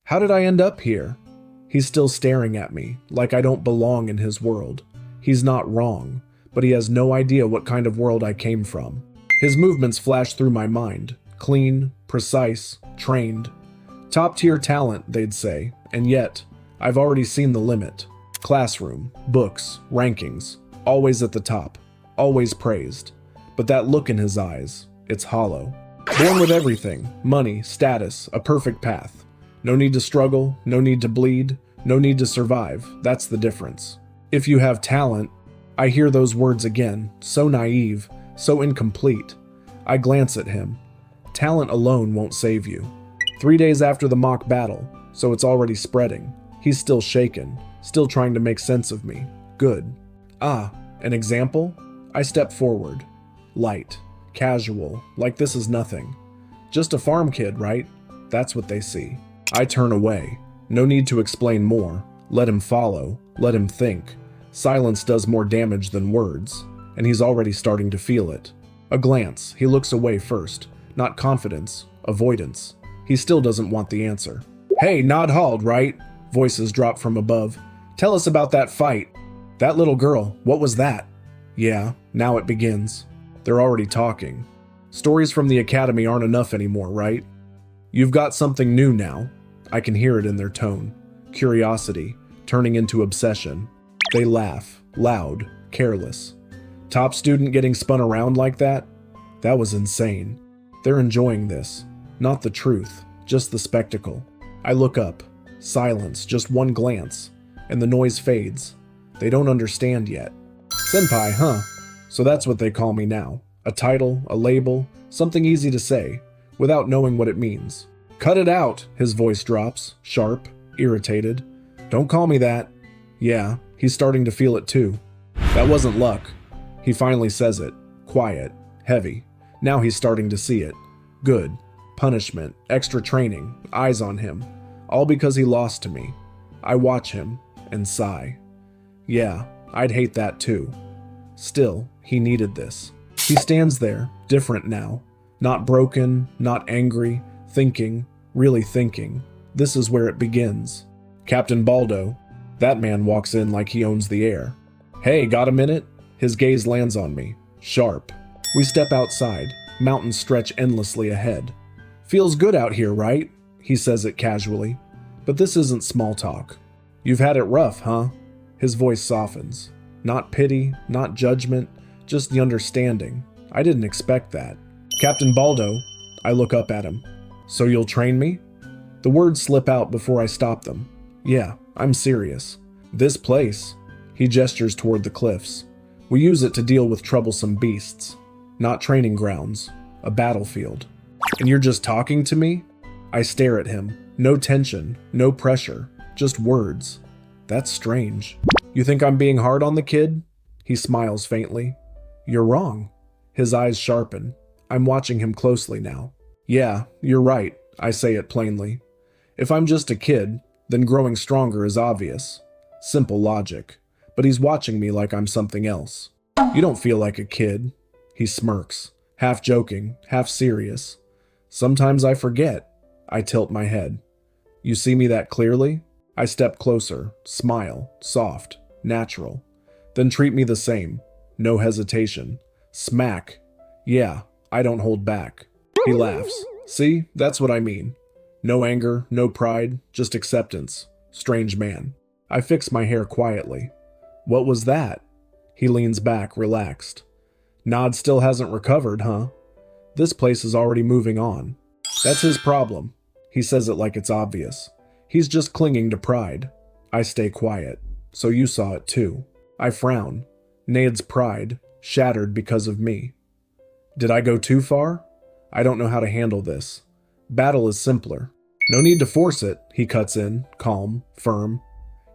How did I end up here? He's still staring at me, like I don't belong in his world. He's not wrong, but he has no idea what kind of world I came from. His movements flash through my mind. Clean, precise, trained. Top-tier talent, they'd say, and yet, I've already seen the limit. Classroom, books, rankings, always at the top, always praised. But that look in his eyes, it's hollow. Born with everything, money, status, a perfect path. No need to struggle, no need to bleed, no need to survive, that's the difference. If you have talent, I hear those words again, so naive, so incomplete. I glance at him. Talent alone won't save you. 3 days after the mock battle, so it's already spreading. He's still shaken, still trying to make sense of me. Good. Ah, an example? I step forward. Light, casual, like this is nothing. Just a farm kid, right? That's what they see. I turn away. No need to explain more. Let him follow. Let him think. Silence does more damage than words, and he's already starting to feel it. A glance. He looks away first. Not confidence. Avoidance. He still doesn't want the answer. Hey, Nod Hald, right? Voices drop from above. Tell us about that fight. That little girl, what was that? Yeah, now it begins. They're already talking. Stories from the academy aren't enough anymore, right? You've got something new now. I can hear it in their tone. Curiosity, turning into obsession. They laugh, loud, careless. Top student getting spun around like that? That was insane. They're enjoying this. Not the truth, just the spectacle. I look up. Silence, just one glance. And the noise fades. They don't understand yet. Senpai, huh? So that's what they call me now. A title, a label, something easy to say, without knowing what it means. Cut it out, his voice drops, sharp, irritated. Don't call me that. Yeah, he's starting to feel it too. That wasn't luck. He finally says it. Quiet, heavy. Now he's starting to see it. Good. Punishment, extra training, eyes on him. All because he lost to me. I watch him and sigh. Yeah, I'd hate that too. Still, he needed this. He stands there, different now. Not broken, not angry, thinking, really thinking. This is where it begins. Captain Baldo. That man walks in like he owns the air. Hey, got a minute? His gaze lands on me. Sharp. We step outside. Mountains stretch endlessly ahead. Feels good out here, right? He says it casually. But this isn't small talk. You've had it rough, huh? His voice softens. Not pity, not judgment, just the understanding. I didn't expect that. Captain Baldo. I look up at him. So you'll train me? The words slip out before I stop them. Yeah, I'm serious. This place. He gestures toward the cliffs. We use it to deal with troublesome beasts. Not training grounds. A battlefield. And you're just talking to me? I stare at him. No tension, no pressure, just words. That's strange. You think I'm being hard on the kid? He smiles faintly. You're wrong. His eyes sharpen. I'm watching him closely now. Yeah, you're right, I say it plainly. If I'm just a kid, then growing stronger is obvious. Simple logic. But he's watching me like I'm something else. You don't feel like a kid. He smirks, half joking, half serious. Sometimes I forget. I tilt my head. You see me that clearly? I step closer, smile, soft, natural. Then treat me the same. No hesitation. Smack. Yeah, I don't hold back. He laughs. See, that's what I mean. No anger, no pride, just acceptance. Strange man. I fix my hair quietly. What was that? He leans back, relaxed. Nod still hasn't recovered, huh? This place is already moving on. That's his problem. He says it like it's obvious. He's just clinging to pride. I stay quiet. So you saw it too. I frown. Nade's pride, shattered because of me. Did I go too far? I don't know how to handle this. Battle is simpler. No need to force it, he cuts in, calm, firm.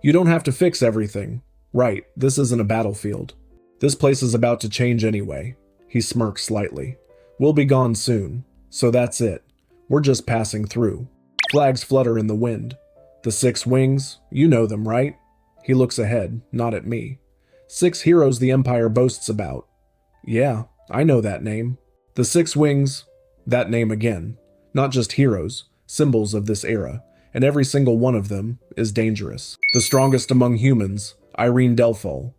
You don't have to fix everything. Right, this isn't a battlefield. This place is about to change anyway. He smirks slightly. We'll be gone soon. So that's it. We're just passing through. Flags flutter in the wind. The 6 wings, you know them, right? He looks ahead, not at me. 6 heroes the Empire boasts about. Yeah, I know that name. The 6 wings, that name again. Not just heroes, symbols of this era. and every single one of them is dangerous. The strongest among humans, Irene Delphal.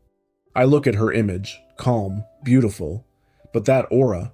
I look at her image, calm, beautiful, but that aura,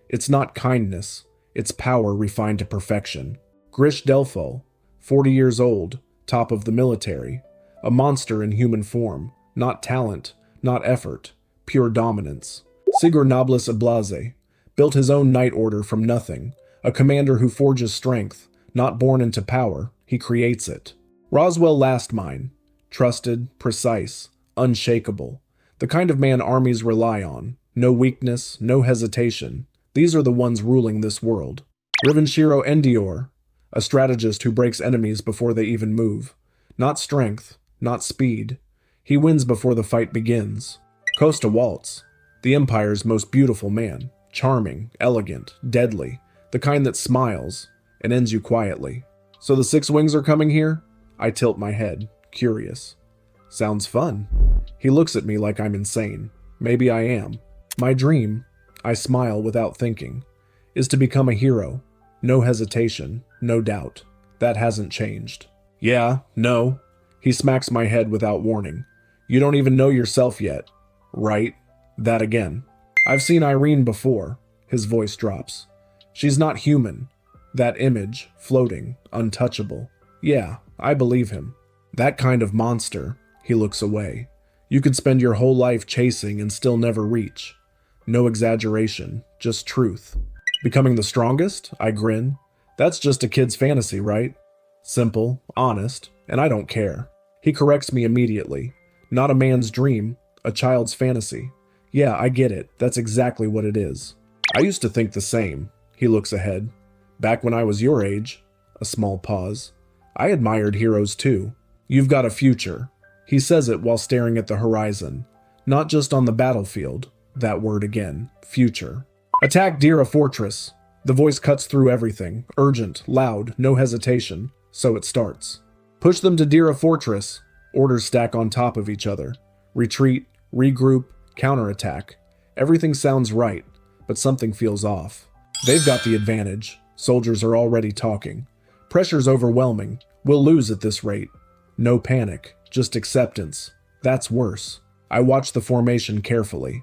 it's not kindness, it's power refined to perfection. Grish Delphal, 40 years old, top of the military, a monster in human form, not talent, not effort, pure dominance. Sigur Nobles Ablaze built his own Night Order from nothing, a commander who forges strength, not born into power, he creates it. Roswell Lastmine, trusted, precise, unshakable, the kind of man armies rely on, no weakness, no hesitation. These are the ones ruling this world. Rivenshiro Endior, a strategist who breaks enemies before they even move. Not strength, not speed. He wins before the fight begins. Costa Waltz, the Empire's most beautiful man, charming, elegant, deadly, the kind that smiles and ends you quietly. So the Six Wings are coming here? I tilt my head, curious. Sounds fun. He looks at me like I'm insane. Maybe I am. My dream, I smile without thinking, is to become a hero. No hesitation, no doubt. That hasn't changed. Yeah, no. He smacks my head without warning. You don't even know yourself yet. Right? That again. I've seen Irene before. His voice drops. She's not human. That image, floating, untouchable. Yeah, I believe him. That kind of monster. He looks away. You could spend your whole life chasing and still never reach. No exaggeration, just truth. Becoming the strongest? I grin. That's just a kid's fantasy, right? Simple, honest, and I don't care. He corrects me immediately. Not a man's dream, a child's fantasy. Yeah, I get it. That's exactly what it is. I used to think the same. He looks ahead. Back when I was your age. A small pause. I admired heroes too. You've got a future. He says it while staring at the horizon. Not just on the battlefield. That word again. Future. Attack Dira Fortress. The voice cuts through everything. Urgent, loud, no hesitation. So it starts. Push them to Dira Fortress. Orders stack on top of each other. Retreat, regroup, counterattack. Everything sounds right, but something feels off. They've got the advantage. Soldiers are already talking. Pressure's overwhelming. We'll lose at this rate. No panic, just acceptance. That's worse. I watch the formation carefully.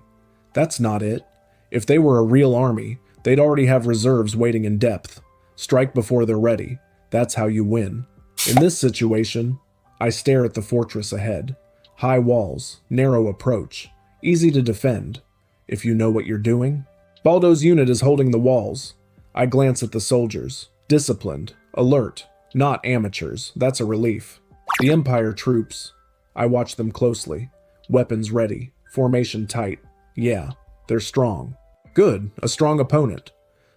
That's not it. If they were a real army, they'd already have reserves waiting in depth. Strike before they're ready. That's how you win. In this situation, I stare at the fortress ahead. High walls, narrow approach, easy to defend. If you know what you're doing. Baldo's unit is holding the walls. I glance at the soldiers. Disciplined, alert, not amateurs. That's a relief. The Empire troops. I watch them closely. Weapons ready. Formation tight. Yeah, they're strong. Good, a strong opponent.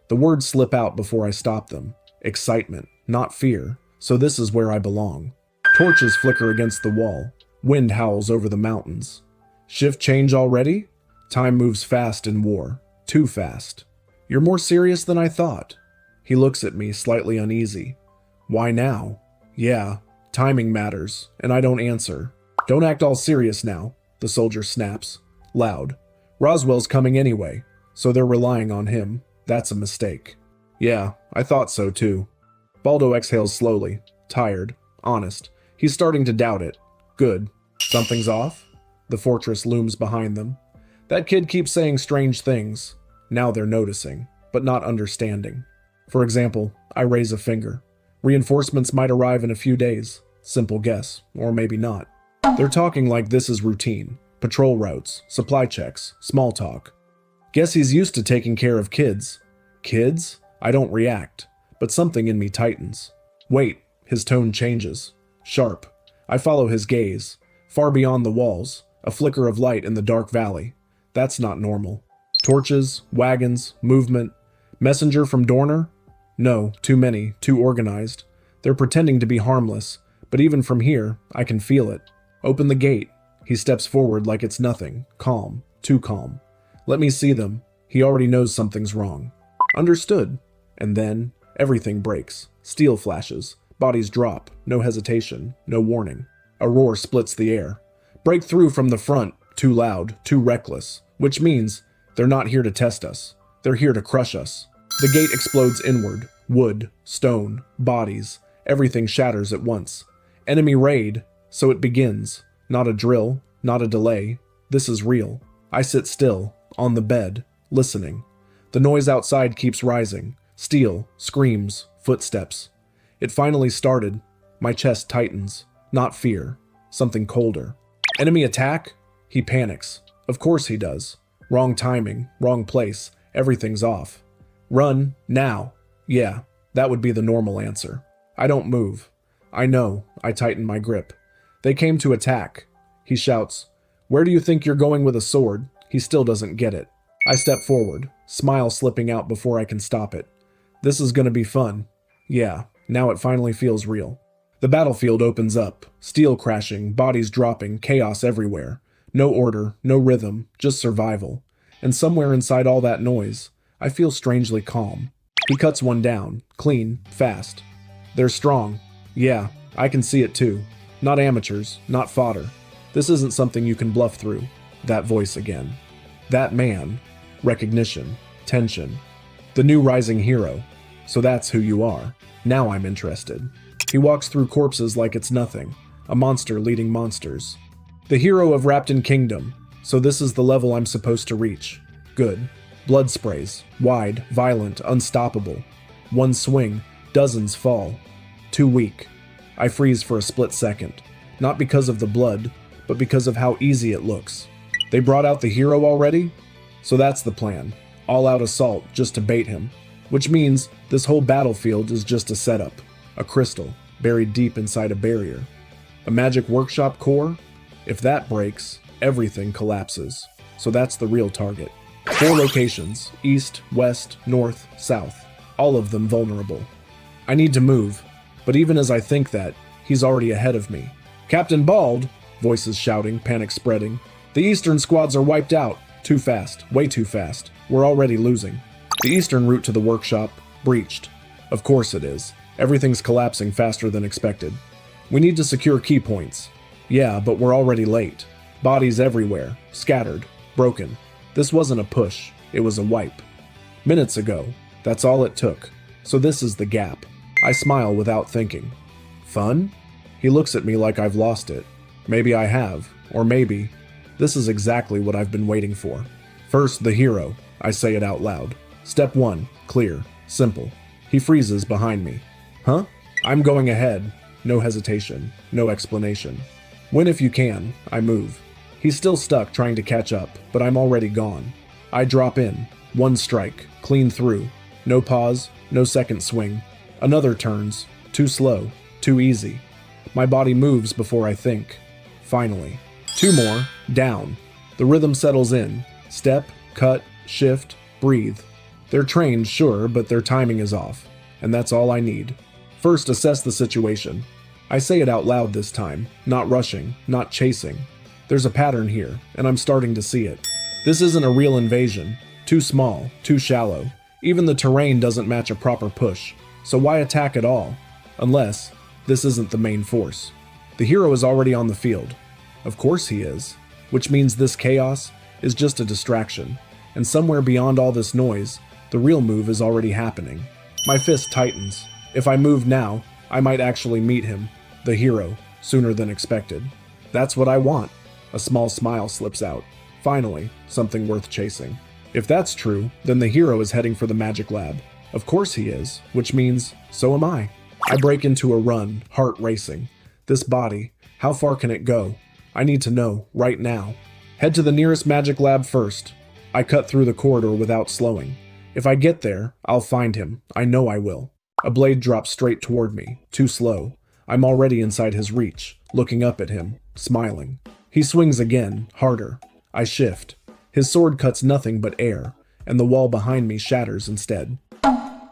The words slip out before I stop them. Excitement, not fear. So this is where I belong. Torches flicker against the wall. Wind howls over the mountains. Shift change already? Time moves fast in war. Too fast. You're more serious than I thought. He looks at me, slightly uneasy. Why now? Yeah, timing matters, and I don't answer. Don't act all serious now, the soldier snaps. Loud. Roswell's coming anyway, so they're relying on him. That's a mistake. Yeah, I thought so too. Baldo exhales slowly, tired, honest. He's starting to doubt it. Good. Something's off? The fortress looms behind them. That kid keeps saying strange things. Now they're noticing, but not understanding. For example, I raise a finger. Reinforcements might arrive in a few days. Simple guess, or maybe not. They're talking like this is routine. Patrol routes, supply checks, small talk. Guess he's used to taking care of kids. Kids? I don't react, but something in me tightens. Wait, his tone changes. Sharp. I follow his gaze. Far beyond the walls, a flicker of light in the dark valley. That's not normal. Torches, wagons, movement. Messenger from Dorner? No, too many, too organized. They're pretending to be harmless, but even from here, I can feel it. Open the gate. He steps forward like it's nothing, calm, too calm. Let me see them. He already knows something's wrong. Understood. And then, everything breaks. Steel flashes. Bodies drop. No hesitation. No warning. A roar splits the air. Break through from the front. Too loud. Too reckless. Which means, they're not here to test us. They're here to crush us. The gate explodes inward. Wood. Stone. Bodies. Everything shatters at once. Enemy raid, so it begins. Not a drill, not a delay. This is real. I sit still, on the bed, listening. The noise outside keeps rising. Steel, screams, footsteps. It finally started. My chest tightens. Not fear. Something colder. Enemy attack? He panics. Of course he does. Wrong timing, wrong place. Everything's off. Run, now. Yeah, that would be the normal answer. I don't move. I know. I tighten my grip. They came to attack. He shouts, "Where do you think you're going with a sword?" He still doesn't get it. I step forward, smile slipping out before I can stop it. This is gonna be fun. Yeah, now it finally feels real. The battlefield opens up. Steel crashing, bodies dropping, chaos everywhere. No order, no rhythm, just survival. And somewhere inside all that noise, I feel strangely calm. He cuts one down, clean, fast. They're strong. Yeah, I can see it too. Not amateurs, not fodder. This isn't something you can bluff through. That voice again. That man. Recognition. Tension. The new rising hero. So that's who you are. Now I'm interested. He walks through corpses like it's nothing. A monster leading monsters. The hero of Rapton Kingdom. So this is the level I'm supposed to reach. Good. Blood sprays. Wide, violent, unstoppable. One swing. Dozens fall. Too weak. I freeze for a split second. Not because of the blood, but because of how easy it looks. They brought out the hero already? So that's the plan. All-out assault just to bait him. Which means this whole battlefield is just a setup. A crystal, buried deep inside a barrier. A magic workshop core? If that breaks, everything collapses. So that's the real target. 4 locations, east, west, north, south. All of them vulnerable. I need to move, but even as I think that, he's already ahead of me. "Captain Bald!" Voices shouting, panic spreading. "The eastern squads are wiped out. Too fast, way too fast. We're already losing." The eastern route to the workshop, breached. Of course it is. Everything's collapsing faster than expected. We need to secure key points. Yeah, but we're already late. Bodies everywhere, scattered, broken. This wasn't a push, it was a wipe. Minutes ago, that's all it took. So this is the gap. I smile without thinking. Fun? He looks at me like I've lost it. Maybe I have, or maybe. This is exactly what I've been waiting for. First, the hero. I say it out loud. Step 1, clear, simple. He freezes behind me. Huh? I'm going ahead. No hesitation, no explanation. When if you can, I move. He's still stuck trying to catch up, but I'm already gone. I drop in. One strike, clean through. No pause, no second swing. Another turns. Too slow, too easy. My body moves before I think. Finally. 2 more, down. The rhythm settles in. Step, cut, shift, breathe. They're trained, sure, but their timing is off. And that's all I need. First, assess the situation. I say it out loud this time, not rushing, not chasing. There's a pattern here, and I'm starting to see it. This isn't a real invasion. Too small, too shallow. Even the terrain doesn't match a proper push. So why attack at all? Unless this isn't the main force. The hero is already on the field. Of course he is. Which means this chaos is just a distraction. And somewhere beyond all this noise, the real move is already happening. My fist tightens. If I move now, I might actually meet him, the hero, sooner than expected. That's what I want. A small smile slips out. Finally, something worth chasing. If that's true, then the hero is heading for the magic lab. Of course he is, which means so am I. I break into a run, heart racing. This body, how far can it go? I need to know, right now. Head to the nearest magic lab first. I cut through the corridor without slowing. If I get there, I'll find him. I know I will. A blade drops straight toward me, too slow. I'm already inside his reach, looking up at him, smiling. He swings again, harder. I shift. His sword cuts nothing but air, and the wall behind me shatters instead.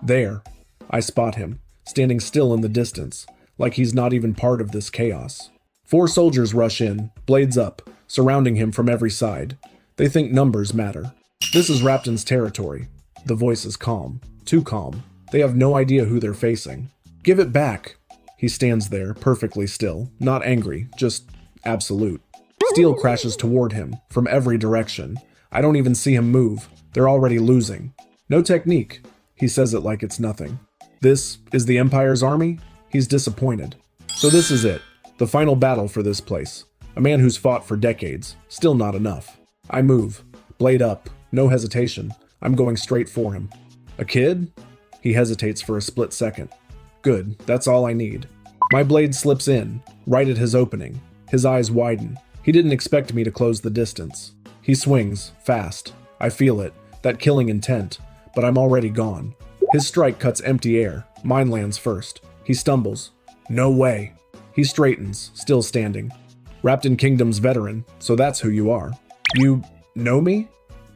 There. I spot him, standing still in the distance, like he's not even part of this chaos. 4 soldiers rush in, blades up, surrounding him from every side. They think numbers matter. This is Rapton's territory. The voice is calm, too calm. They have no idea who they're facing. Give it back. He stands there, perfectly still, not angry, just absolute. Steel crashes toward him, from every direction. I don't even see him move. They're already losing. No technique. He says it like it's nothing. This is the Empire's army? He's disappointed. So this is it. The final battle for this place. A man who's fought for decades. Still not enough. I move. Blade up. No hesitation. I'm going straight for him. A kid? He hesitates for a split second. Good. That's all I need. My blade slips in, right at his opening. His eyes widen. He didn't expect me to close the distance. He swings, fast. I feel it, that killing intent, but I'm already gone. His strike cuts empty air. Mine lands first. He stumbles. No way. He straightens, still standing. Wrapped in Kingdom's veteran, so that's who you are. You know me?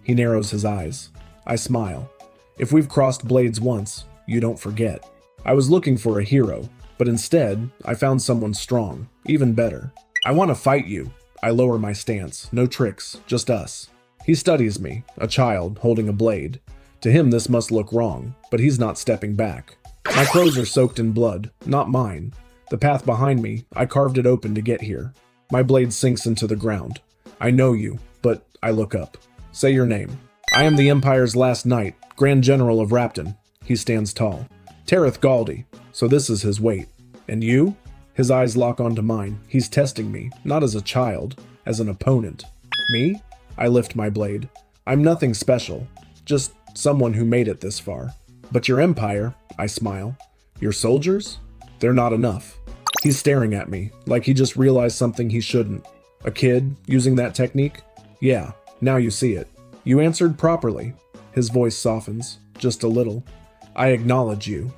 He narrows his eyes. I smile. If we've crossed blades once, you don't forget. I was looking for a hero, but instead, I found someone strong, even better. I want to fight you. I lower my stance. No tricks, just us. He studies me, a child holding a blade. To him, this must look wrong, but he's not stepping back. My clothes are soaked in blood, not mine. The path behind me, I carved it open to get here. My blade sinks into the ground. I know you, but I look up. Say your name. I am the Empire's last knight, Grand General of Rapton. He stands tall. Tareth Galdi. So this is his weight. And you? His eyes lock onto mine. He's testing me, not as a child, as an opponent. Me? I lift my blade. I'm nothing special, just someone who made it this far. But your empire, I smile. Your soldiers? They're not enough. He's staring at me, like he just realized something he shouldn't. A kid, using that technique? Yeah, now you see it. You answered properly. His voice softens, just a little. I acknowledge you.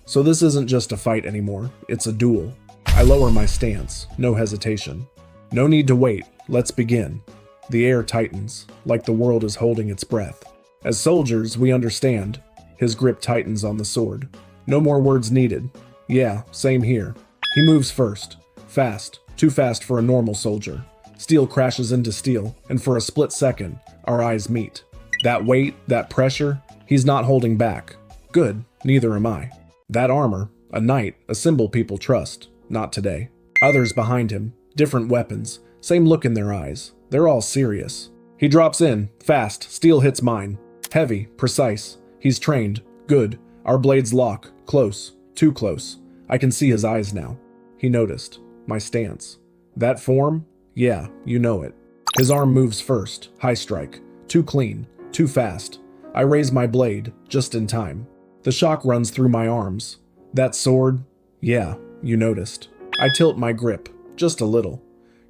So this isn't just a fight anymore, it's a duel. I lower my stance, no hesitation. No need to wait, let's begin. The air tightens, like the world is holding its breath. As soldiers, we understand. His grip tightens on the sword. No more words needed. Yeah, same here. He moves first. Fast, too fast for a normal soldier. Steel crashes into steel, and for a split second, our eyes meet. That weight, that pressure, he's not holding back. Good, neither am I. That armor, a knight, a symbol people trust. Not today. Others behind him, different weapons, same look in their eyes. They're all serious. He drops in, fast, steel hits mine. Heavy, precise. He's trained, good. Our blades lock, close, too close. I can see his eyes now. He noticed. My stance. That form? Yeah, you know it. His arm moves first, high strike. Too clean, too fast. I raise my blade, just in time. The shock runs through my arms. That sword? Yeah, you noticed. I tilt my grip, just a little.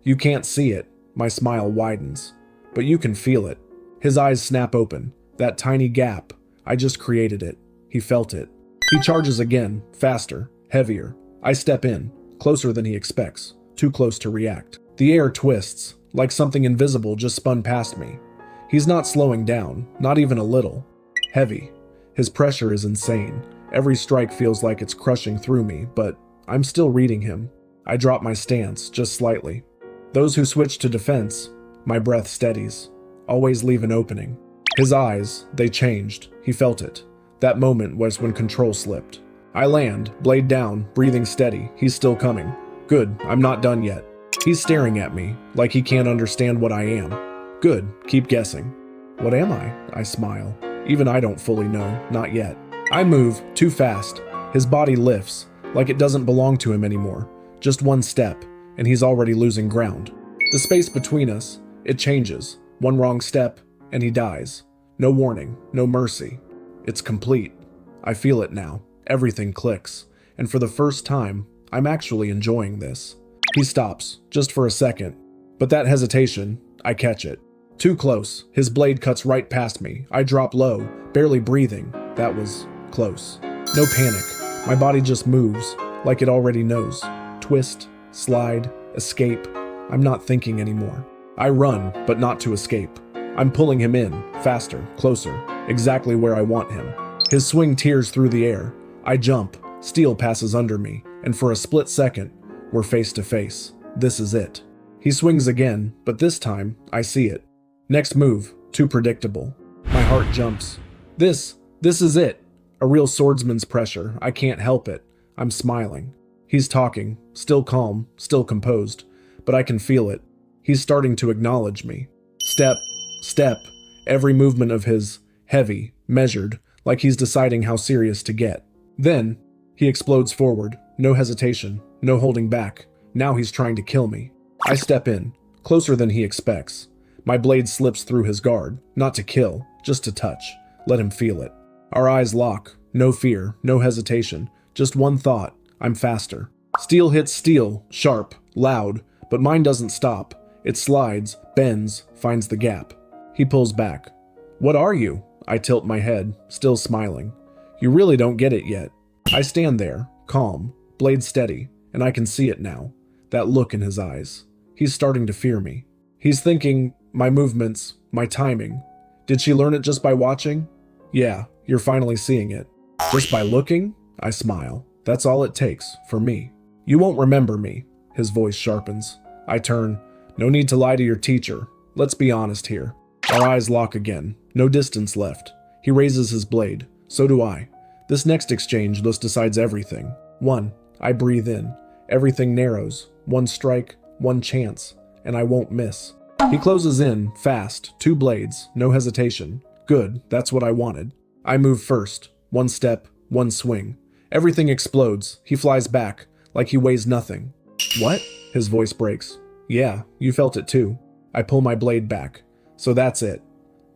You can't see it. My smile widens. But you can feel it. His eyes snap open. That tiny gap. I just created it. He felt it. He charges again, faster, heavier. I step in, closer than he expects, too close to react. The air twists, like something invisible just spun past me. He's not slowing down, not even a little. Heavy. His pressure is insane. Every strike feels like it's crushing through me, but I'm still reading him. I drop my stance, just slightly. Those who switch to defense, my breath steadies. Always leave an opening. His eyes, they changed. He felt it. That moment was when control slipped. I land, blade down, breathing steady. He's still coming. Good, I'm not done yet. He's staring at me, like he can't understand what I am. Good, keep guessing. What am I? I smile. Even I don't fully know, not yet. I move, too fast. His body lifts, like it doesn't belong to him anymore. Just one step, and he's already losing ground. The space between us, it changes. One wrong step, and he dies. No warning, no mercy. It's complete. I feel it now. Everything clicks. And for the first time, I'm actually enjoying this. He stops, just for a second. But that hesitation, I catch it. Too close. His blade cuts right past me. I drop low, barely breathing. That was close. No panic. My body just moves, like it already knows. Twist, slide, escape. I'm not thinking anymore. I run, but not to escape. I'm pulling him in, faster, closer, exactly where I want him. His swing tears through the air. I jump, steel passes under me, and for a split second, we're face to face. This is it. He swings again, but this time, I see it. Next move, too predictable. My heart jumps. This is it. A real swordsman's pressure. I can't help it. I'm smiling. He's talking, still calm, still composed, but I can feel it. He's starting to acknowledge me. Step, step, every movement of his, heavy, measured, like he's deciding how serious to get. Then, he explodes forward, No hesitation, no holding back. Now he's trying to kill me. I step in, closer than he expects. My blade slips through his guard, not to kill, just to touch. Let him feel it. Our eyes lock. No fear, no hesitation. Just one thought. I'm faster. Steel hits steel, sharp, loud, but mine doesn't stop. It slides, bends, finds the gap. He pulls back. What are you? I tilt my head, still smiling. You really don't get it yet. I stand there, calm, blade steady, and I can see it now. That look in his eyes. He's starting to fear me. He's thinking, my movements, my timing. Did she learn it just by watching? Yeah, you're finally seeing it. Just by looking? I smile. That's all it takes, for me. You won't remember me. His voice sharpens. I turn. No need to lie to your teacher. Let's be honest here. Our eyes lock again. No distance left. He raises his blade. So do I. This next exchange thus decides everything. One. I breathe in. Everything narrows. One strike, one chance, and I won't miss. He closes in, fast, 2 blades, no hesitation. Good, that's what I wanted. I move first. 1 step, 1 swing. Everything explodes. He flies back, like he weighs nothing. What? His voice breaks. Yeah, you felt it too. I pull my blade back. So that's it.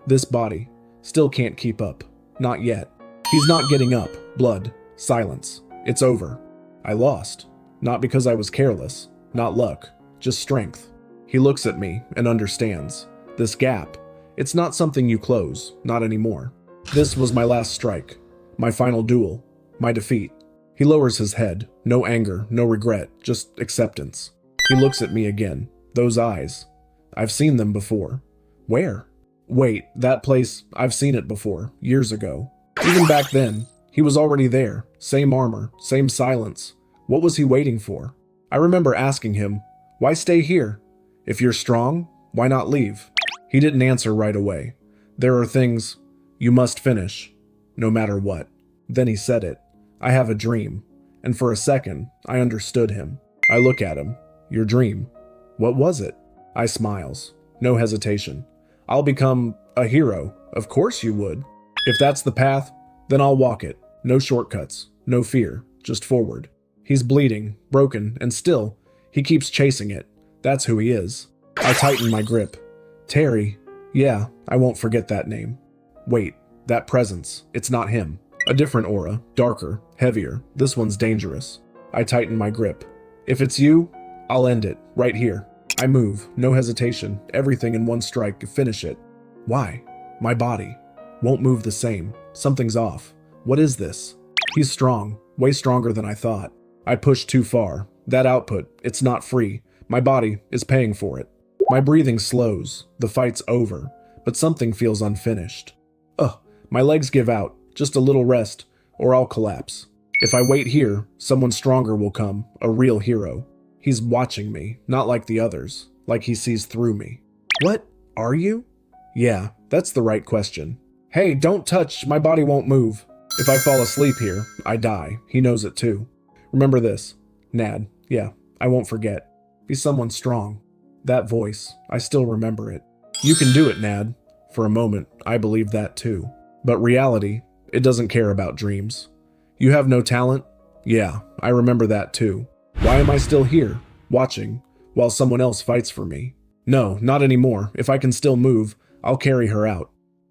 This body still can't keep up. Not yet. He's not getting up. Blood. Silence. It's over. I lost. Not because I was careless. Not luck. Just strength. He looks at me and understands. This gap. It's not something you close. Not anymore. This was my last strike. My final duel. My defeat. He lowers his head. No anger. No regret. Just acceptance. He looks at me again. Those eyes. I've seen them before. Where? Wait, that place, I've seen it before, years ago. Even back then, he was already there. Same armor, same silence. What was he waiting for? I remember asking him, why stay here? If you're strong, why not leave? He didn't answer right away. There are things you must finish, no matter what. Then he said it. I have a dream. And for a second, I understood him. I look at him. Your dream. What was it? I smiles. No hesitation. I'll become a hero. Of course you would. If that's the path, then I'll walk it. No shortcuts. No fear. Just forward. He's bleeding, broken, and still, he keeps chasing it. That's who he is. I tighten my grip. Terry. Yeah, I won't forget that name. Wait, that presence. It's not him. A different aura. Darker. Heavier. This one's dangerous. I tighten my grip. If it's you, I'll end it. Right here. I move. No hesitation. Everything in one strike to finish it. Why? My body. Won't move the same. Something's off. What is this? He's strong. Way stronger than I thought. I pushed too far. That output, it's not free. My body is paying for it. My breathing slows. The fight's over. But something feels unfinished. Ugh, my legs give out. Just a little rest, or I'll collapse. If I wait here, someone stronger will come. A real hero. He's watching me, not like the others. Like he sees through me. What? Are you? Yeah, that's the right question. Hey, don't touch. My body won't move. If I fall asleep here, I die. He knows it too. Remember this. Nad. Yeah, I won't forget. Be someone strong. That voice. I still remember it. You can do it, Nad. For a moment, I believed that too. But reality, it doesn't care about dreams. You have no talent? Yeah, I remember that too. Why am I still here, watching, while someone else fights for me? No, not anymore. If I can still move, I'll carry her out.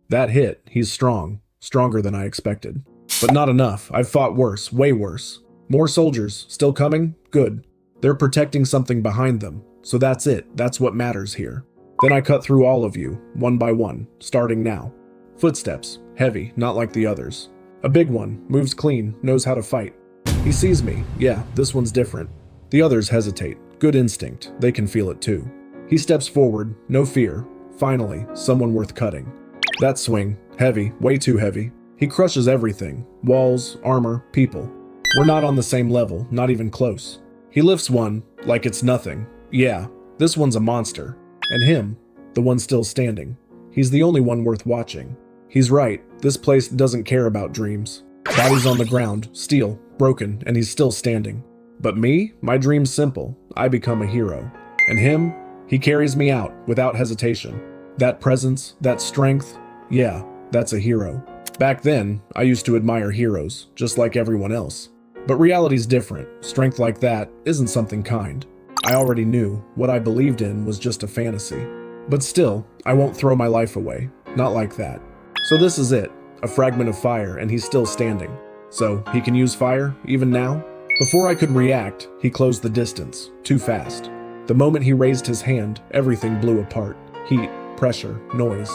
That hit, he's strong. Stronger than I expected. But not enough. I've fought worse, way worse. More soldiers, still coming? Good. They're protecting something behind them. So that's it. That's what matters here. Then I cut through all of you, one by one, starting now. Footsteps, heavy, not like the others. A big one, moves clean, knows how to fight. He sees me. Yeah, this one's different. The others hesitate. Good instinct. They can feel it too. He steps forward, no fear. Finally, someone worth cutting. That swing, heavy, way too heavy. He crushes everything. Walls, armor, people. We're not on the same level, not even close. He lifts one, like it's nothing. Yeah, this one's a monster. And him, the one still standing. He's the only one worth watching. He's right, this place doesn't care about dreams. Body's on the ground, steel, broken, and he's still standing. But me, my dream's simple. I become a hero. And him, he carries me out, without hesitation. That presence, that strength, yeah, that's a hero. Back then, I used to admire heroes, just like everyone else. But reality's different. Strength like that isn't something kind. I already knew what I believed in was just a fantasy. But still, I won't throw my life away. Not like that. So this is it. A fragment of fire, and he's still standing. So he can use fire, even now? Before I could react, he closed the distance. Too fast. The moment he raised his hand, everything blew apart. Heat, pressure, noise.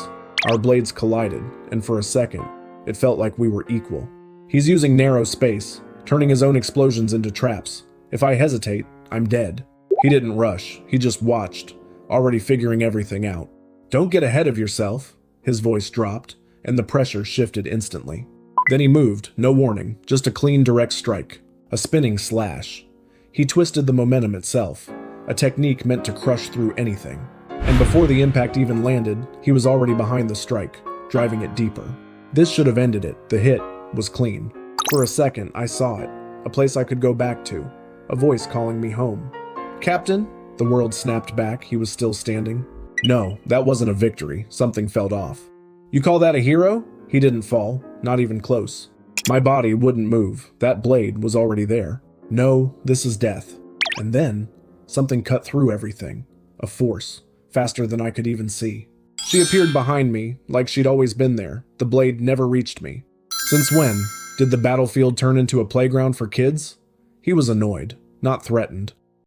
Our blades collided, and for a second, it felt like we were equal. He's using narrow space, turning his own explosions into traps. If I hesitate, I'm dead. He didn't rush. He just watched, already figuring everything out. Don't get ahead of yourself. His voice dropped, and the pressure shifted instantly. Then he moved, no warning, just a clean, direct strike. A spinning slash. He twisted the momentum itself, a technique meant to crush through anything. And before the impact even landed, he was already behind the strike, driving it deeper. This should have ended it. The hit was clean. For a second, I saw it, a place I could go back to, a voice calling me home. Captain? The world snapped back. He was still standing. No, that wasn't a victory. Something felt off. You call that a hero? He didn't fall, not even close. My body wouldn't move. That blade was already there. No, this is death. And then, something cut through everything. A force, faster than I could even see. She appeared behind me, like she'd always been there. The blade never reached me. Since when? Did the battlefield turn into a playground for kids? He was annoyed, not threatened.